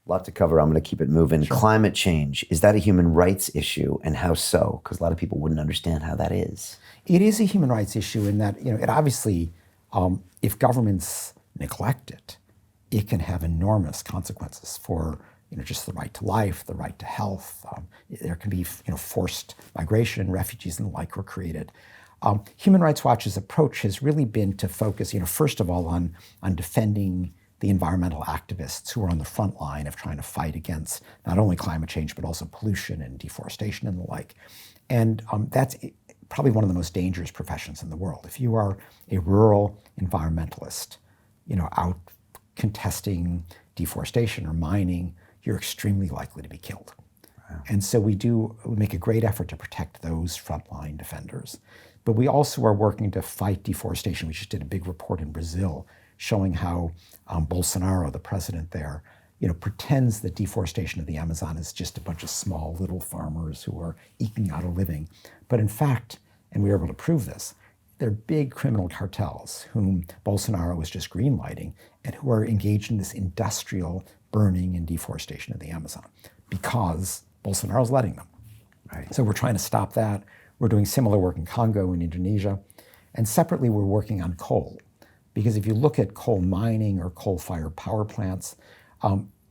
A lot to cover. I'm going to keep it moving. Sure. Climate change, is that a human rights issue, and how so? Because a lot of people wouldn't understand how that is. It is a human rights issue in that, it obviously, if governments neglect it, it can have enormous consequences for, just the right to life, the right to health. There can be, forced migration, refugees and the like were created. Human Rights Watch's approach has really been to focus, first of all, on defending the environmental activists who are on the front line of trying to fight against not only climate change, but also pollution and deforestation and the like. And that's probably one of the most dangerous professions in the world. If you are a rural environmentalist, out contesting deforestation or mining, you're extremely likely to be killed. Wow. And so we make a great effort to protect those frontline defenders. But we also are working to fight deforestation. We just did a big report in Brazil showing how Bolsonaro, the president there, pretends that deforestation of the Amazon is just a bunch of small little farmers who are eking out a living. But in fact, and we were able to prove this, they're big criminal cartels whom Bolsonaro was just greenlighting and who are engaged in this industrial burning and deforestation of the Amazon because Bolsonaro's letting them. Right. So we're trying to stop that. We're doing similar work in Congo and Indonesia. And separately, we're working on coal. Because if you look at coal mining or coal-fired power plants,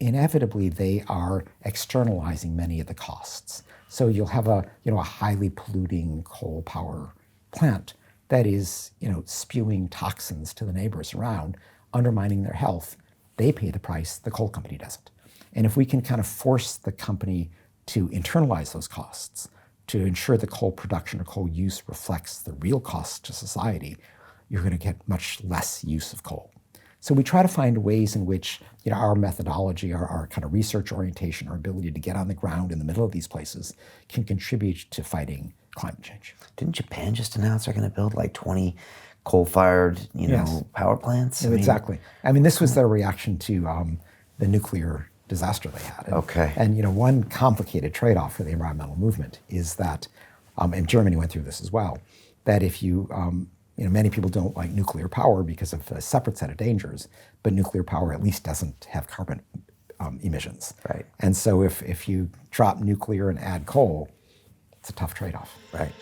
inevitably they are externalizing many of the costs. So you'll have a highly polluting coal power plant that is spewing toxins to the neighbors around, undermining their health. They pay the price, the coal company doesn't. And if we can kind of force the company to internalize those costs, to ensure the coal production or coal use reflects the real costs to society, you're going to get much less use of coal. So we try to find ways in which our methodology, our kind of research orientation, our ability to get on the ground in the middle of these places can contribute to fighting climate change. Didn't Japan just announce they're going to build like 20 coal-fired, Yes. power plants? Exactly. This was their reaction to the nuclear disaster they had. Okay. And one complicated trade-off for the environmental movement is that, and Germany went through this as well, that if you, many people don't like nuclear power because of a separate set of dangers, but nuclear power at least doesn't have carbon emissions. Right. And so if you drop nuclear and add coal, it's a tough trade-off. Right.